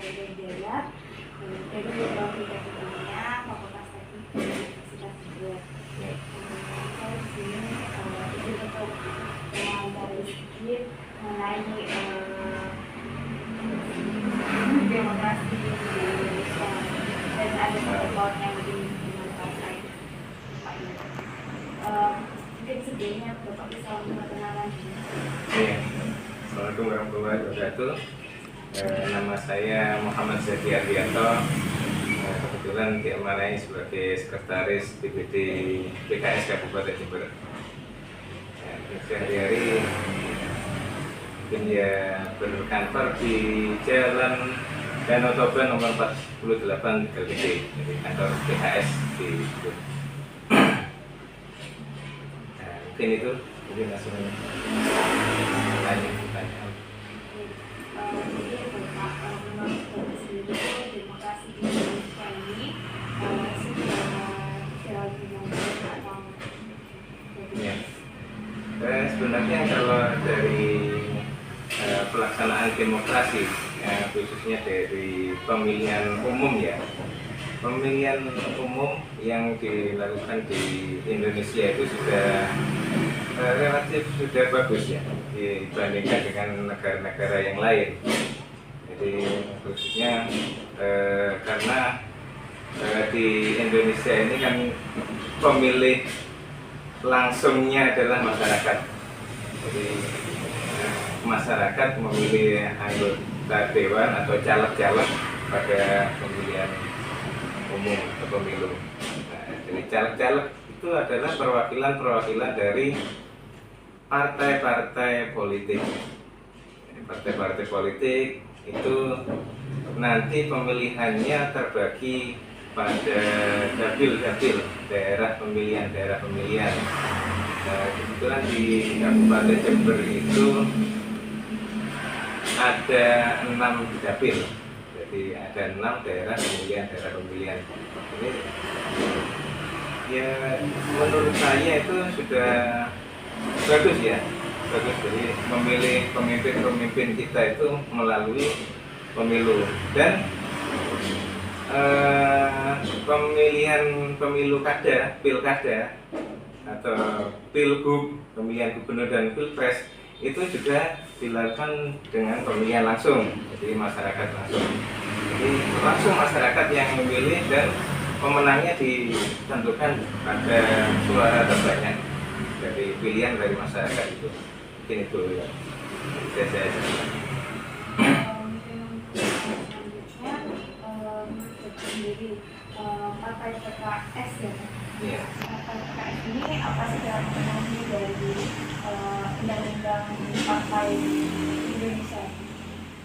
Hidayat dari Bidang Pendidikan Kimia Fakultas Teknik Universitas Jember. Saya di sini izin untuk mengajarkan sedikit mengenai demokrasi di Indonesia dan ada protokol yang dimanfaatkan Pak ini. Mungkin sebelumnya Bapak bisa memperkenalkan diri. Assalamualaikum warahmatullahi wabarakatuh. Nama saya Muhammad Zaki Ardianto. Kebetulan diamanai sebagai Sekretaris DPD PKS Kabupaten Jember. Sehari-hari berkantor di Jalan Danau Toba nomor 48 Tegal, jadi kantor PKS di situ. Mungkin itu, mungkin langsung lanjut pertanyaan. Demokrasi di Indonesia ini Ya. Sebenarnya kalau dari pelaksanaan demokrasi, khususnya dari pemilihan umum pemilihan umum yang dilakukan di Indonesia itu sudah relatif sudah bagus dibandingkan dengan negara-negara yang lain. Jadi khususnya karena di Indonesia ini kan pemilih langsungnya adalah masyarakat. Jadi masyarakat memilih anggota dewan atau caleg-caleg pada pemilihan umum atau pemilu. Jadi caleg-caleg itu adalah perwakilan dari partai-partai politik. Partai-partai politik itu nanti pemilihannya terbagi pada dapil-dapil daerah pemilihan. Kebetulan di Kabupaten Jember itu ada 6 dapil. Jadi ada 6 daerah pemilihan. Ini ya menurut saya itu sudah bagus. Jadi memilih pemimpin kita itu melalui pemilu dan pemilihan pemilu pilkada atau pilgub, pemilihan gubernur dan pilpres itu juga dilakukan dengan pemilihan langsung, jadi masyarakat langsung. Jadi langsung masyarakat yang memilih dan pemenangnya ditentukan pada suara terbanyak dari pilihan dari masyarakat itu. Mungkin itu yang bisa saya jelaskan. Sendiri partai PKS Iya. Partai PKS ini apa sih yang memenuhi dari undang-undang partai Indonesia?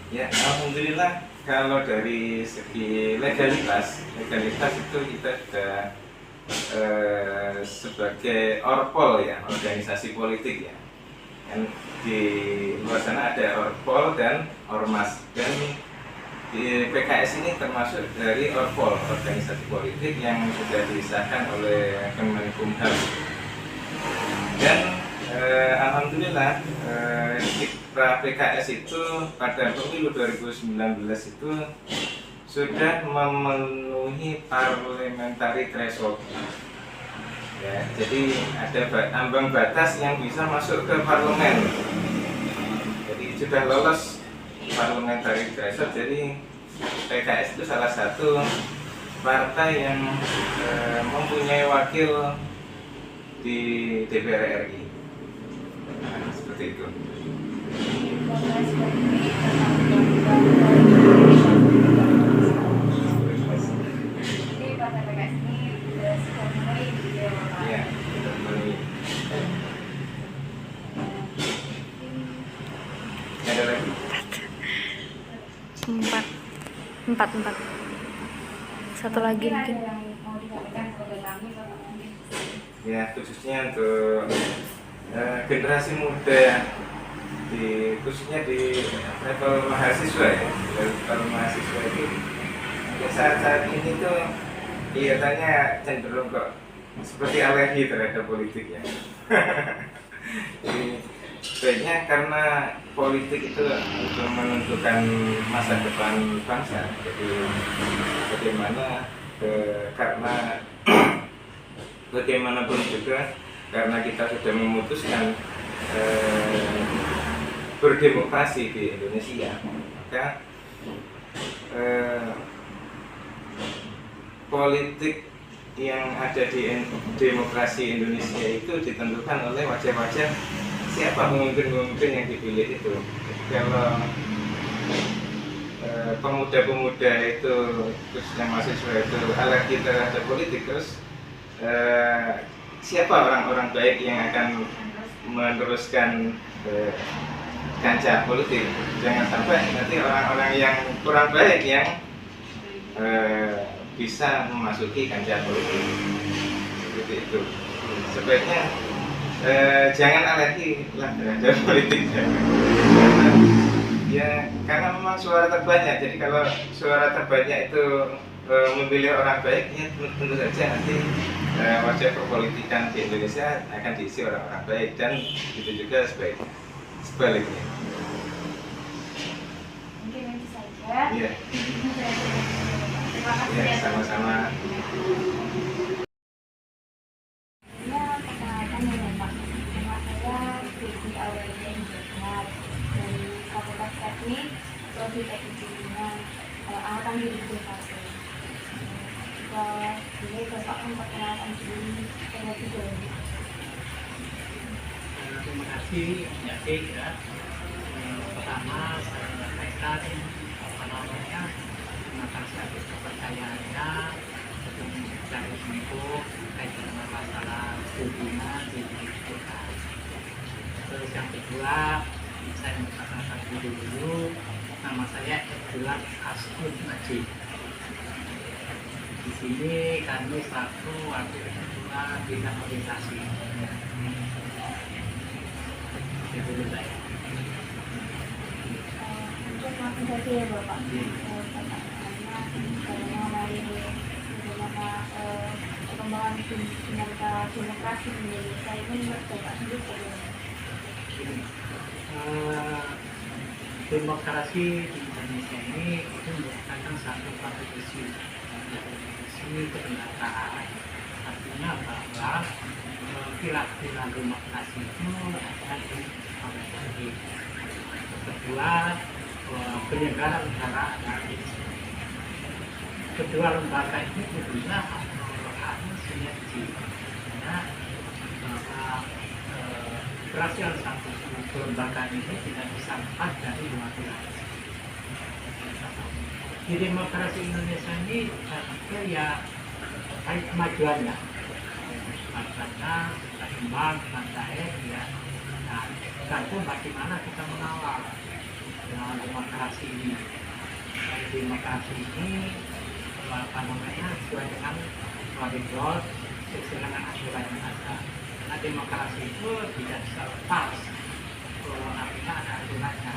Ya, alhamdulillah kalau dari segi legalitas itu kita sudah sebagai orpol organisasi politik kan di luar sana ada orpol dan ormas, dan di PKS ini termasuk dari orpol, organisasi politik yang sudah disahkan oleh Kemenkumham. Dan alhamdulillah kiprah PKS itu pada pemilu 2019 itu sudah memenuhi parliamentary threshold. Jadi ada ambang batas yang bisa masuk ke parlemen. Jadi sudah lolos parliamentary threshold. Jadi PKS itu salah satu partai yang mempunyai wakil di DPR RI. Seperti itu. Jadi partai PKS ini sudah mulai Iya, sudah mulai. Ada lagi? Empat. Satu lagi mungkin. yang mau disampaikan kepada kami Bapak? Ya, khususnya untuk generasi muda khususnya di level mahasiswa level mahasiswa itu saat ini tuh kelihatannya cenderung kok seperti alergi terhadap politik Jadi Sebaiknya karena politik itu untuk menentukan masa depan bangsa, jadi bagaimana karena bagaimanapun juga karena kita sudah memutuskan berdemokrasi di Indonesia, maka politik yang ada di demokrasi Indonesia itu ditentukan oleh wajah-wajah siapa pemimpin-pemimpin yang dipilih itu. Kalau pemuda-pemuda itu, khususnya mahasiswa itu alergi terhadap politik, terus siapa orang-orang baik yang akan meneruskan kancah politik? Jangan sampai nanti orang-orang yang kurang baik yang bisa memasuki kancah politik. Seperti itu. Sebaiknya jangan alergi lah terhadap politik, karena memang suara terbanyak. Jadi kalau suara terbanyak itu memilih orang baik, ya tentu saja nanti wajah perpolitikan di Indonesia akan diisi orang-orang baik, dan itu juga sebaliknya. Mungkin itu saja. Iya. Terima kasih Ya, ya. sama-sama. Ya, perkenalkan ya Pak. Nama saya Vicky Aurelia Indrayat dari Fakultas Teknik Prodi Teknik Lingkungan Angkatan 2021. Jadi Bapak memperkenalkan diri terlebih dahulu. Terima kasih Yatik ya. Pertama saya sampaikan terima kasih atas kepercayaannya untuk mencari info terkait dengan masalah hubungan di kita. Terus yang kedua, saya memperkenalkan diri dulu. Nama saya Abdullah Asrun Najib. Di sini kami satu wakil ketua bidang organisasi. Itu dulu saya. Untuk langsung saja ya Bapak. Pertanyaannya mengenai bagaimana perkembangan dinamika demokrasi di Indonesia ini menurut Bapak sendiri bagaimana? Demokrasi di Indonesia ini itu merupakan satu konstitusi kebenaran. Artinya bahwa pilar-pilar demokrasi itu akan diperbaiki. Kedua, penyelenggara negara kedua lembaga ini tentunya harus sinergi, karena keberhasilan satu lembaga ini tidak bisa lepas dari dua pilar. Di demokrasi Indonesia ini ya baik kemajuannya, makanya berkembang dengan baik ya. Nah, tergantung bagaimana kita mengawal dengan demokrasi ini. Demokrasi ini apa namanya sesuai dengan koridor sesuai dengan aturan yang ada. Karena demokrasi itu tidak bisa lepas, artinya ada aturannya.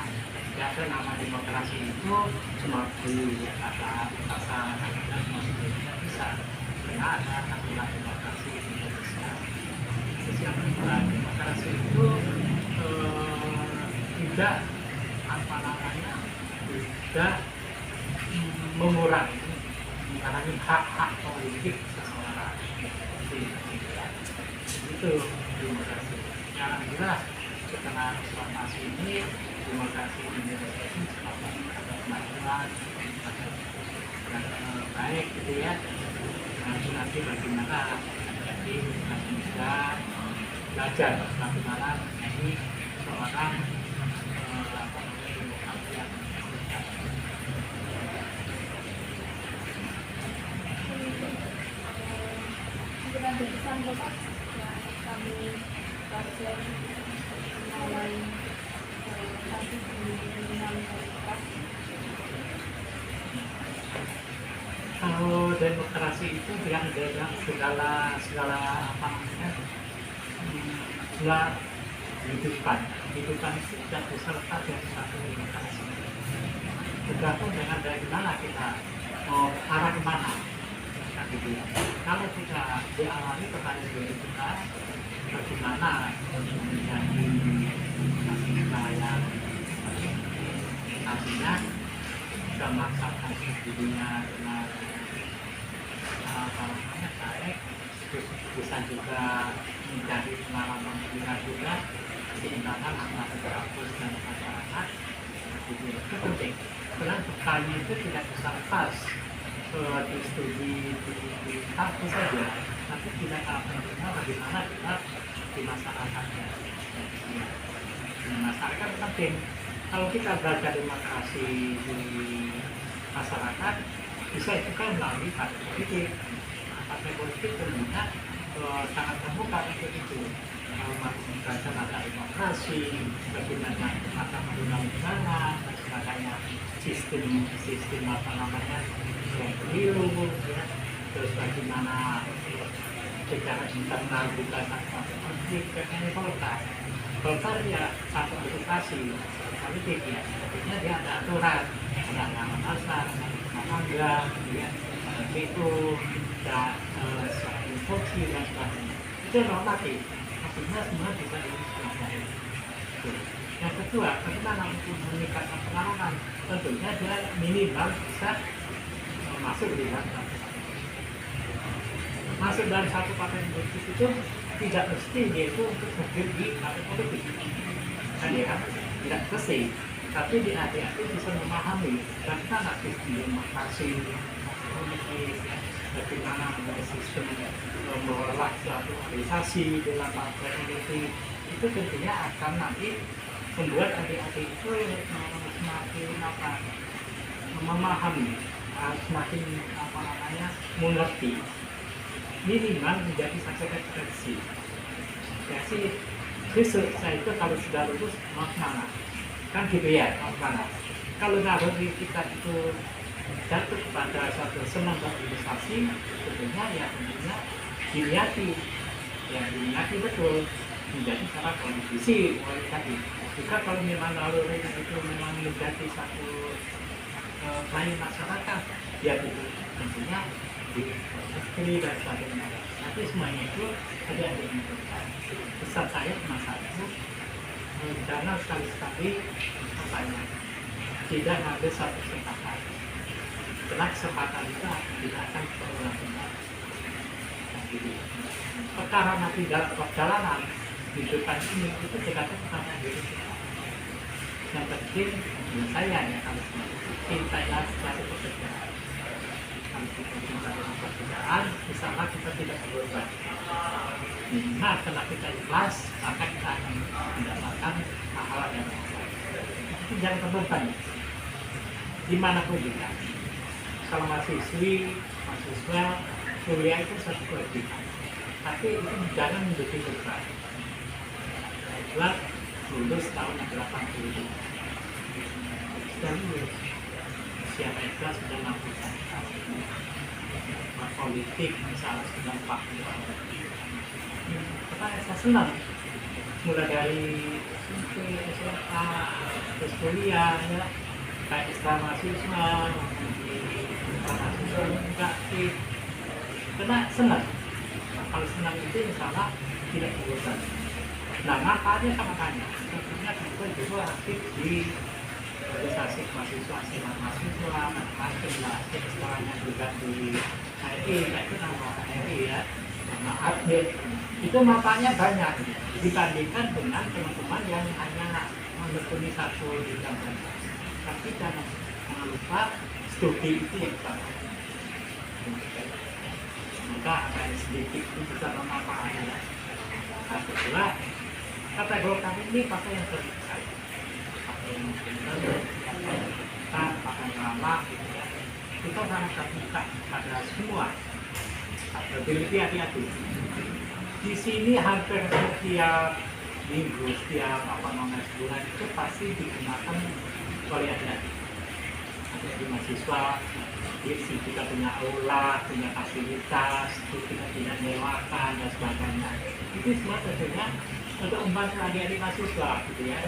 Ada nama demokrasi itu cuma di kata tidak bisa, karena ada aturan demokrasi di Indonesia. Terus yang kedua, demokrasi itu tidak apa namanya tidak mengurangi hak-hak politik seseorang. Itu demokrasi. Yang jelas setelah reformasi ini demokrasi di Indonesia ini semakin ada kemajuan, ada baik gitu ya. Nanti bagaimana jadi bisa belajar bagaimana menjadi seorang demokrasi yang Mungkin ada pesan Bapak yang kami bagian mengenai kasus di dinamika demokrasi. kalau demokrasi itu yang segala apa namanya segala kehidupan itu tidak bisa lepas dari satu demokrasi. Tergantung dengan dari mana kita mau arah kemana. Gitu. Kalau kita diawali kepada diri kita bagaimana menjadi kita yang artinya bisa memaksakan dirinya dengan apa namanya baik, terus bisa juga mencari pengalaman juga keseimbangan antara kampus dan masyarakat. Itu penting. Karena bekalnya itu tidak bisa lepas di studi di kampus saja, tapi tidak akan juga bagaimana kita di masyarakatnya. Di masyarakat penting. Kalau kita belajar demokrasi di masyarakat, bisa juga melalui partai politik. Partai politik tentunya sangat terbuka untuk itu. Kalau membaca mata demokrasi, bagaimana mata undang-undangan, dan sebagainya, sistem apa namanya pemilu, ya. Terus bagaimana secara internal juga partai politik, karena Golkar ya satu edukasi politik ya, artinya dia ada aturan, ada nama dasar, nama enggak, ya, itu dan suatu fungsi dan sebagainya. Itu normatif, artinya semua bisa dipelajari. Yang kedua, bagaimana untuk meningkatkan pengalaman? Tentunya dia minimal bisa masuk di dalam masuk dari satu partai politik itu tidak mesti yaitu untuk hadir di partai politik. Kan ya, tidak mesti. Tapi di hati-hati bisa memahami bagaimana sistem demokrasi, bagaimana sistem mengelola suatu organisasi dalam partai politik. Itu tentunya akan nanti membuat adik-adik itu semakin memahami, semakin mengerti, minimal menjadi satu referensi. Jadi besok saya itu kalau sudah lulus mau kemana? Kan gitu ya, mau kemana? Kalau naluri kita itu jatuh kepada suatu senang organisasi, tentunya diniati, diniati betul menjadi salah politisi tadi. Jika kalau memang naluri itu memang menjadi satu lain masyarakat, ya itu tentunya di dan sebagainya. Tapi semuanya itu ada yang dibutuhkan. Pesan saya masa itu karena sekali-sekali tidak ada satu kesempatan. Karena kesempatan itu tidak akan berulang kembali. Perkara nanti dalam perjalanan kehidupan ini itu tidak kepada diri kita. Yang penting menurut saya ya kalau cintailah suatu pekerjaan. Kalau kita cinta dengan pekerjaan, misalnya kita tidak berkorban. Nah, karena kita ikhlas, maka kita akan mendapatkan pahala yang besar. Itu jangan berkorban. Dimanapun juga. Kalau mahasiswa, kuliah itu satu kewajiban. Tapi itu jangan menjadi beban. Buat lulus tahun 82. Sudah lulus. Siapa ikhlas sudah 60 tahun. Politik misalnya sudah 40 tahun. Saya senang. Mulai dari SMA, terus kuliah, ya, kayak Islam mahasiswa, enggak sih. Karena senang. Kalau senang itu misalnya tidak bosan. Nah, makanya sama tanya. Tentunya kita juga aktif di organisasi mahasiswa, macam-macam lah. Sekolahnya juga di HRI, itu nama HRI ya, nama update. Itu makanya banyak dibandingkan dengan teman-teman yang hanya menekuni satu bidang saja. Tapi jangan lupa studi itu yang sama. Maka akan sedikit itu bisa bermanfaat. Nah, kedua, kategori kami ini pakai yang terbuka, pakai yang kita pakai ramah, gitu ya. Kita sangat terbuka pada semua. Lebih hati-hati. Di sini hampir setiap minggu, setiap sebulan itu pasti digunakan oleh adik-adik. Adik-adik mahasiswa, kita punya aula, punya fasilitas, kita tidak mewahkan dan sebagainya. Itu semua tentunya untuk membantu adik-adik mahasiswa, gitu ya.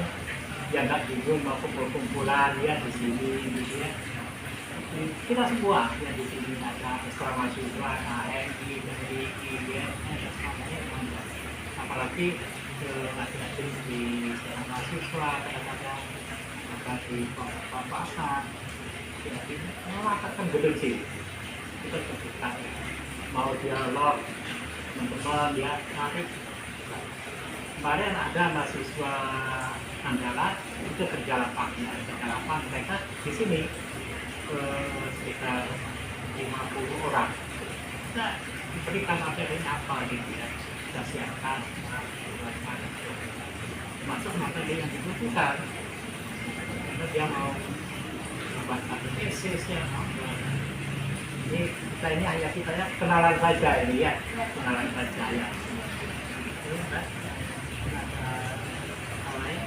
Ya nggak bingung mau kumpul-kumpulan ya di sini, gitu ya. Kita semua yang di sini ada ekstra mahasiswa, HMI, dari IGN, dan sebagainya. Apalagi ke masing-masing di sekolah mahasiswa kadang-kadang maka di papasan jadi mengatakan betul sih kita terbuka mau dialog teman-teman ya tapi kemarin ada mahasiswa Andalas itu kerja lapang mereka di sini sekitar 50 orang kita diberikan materi apa gitu ya kita siapkan masuk materi yang dibutuhkan karena dia mau membuat satu tesis ya ini kita ini hanya kita ya kenalan saja ini ya kenalan saja ya itu hal lain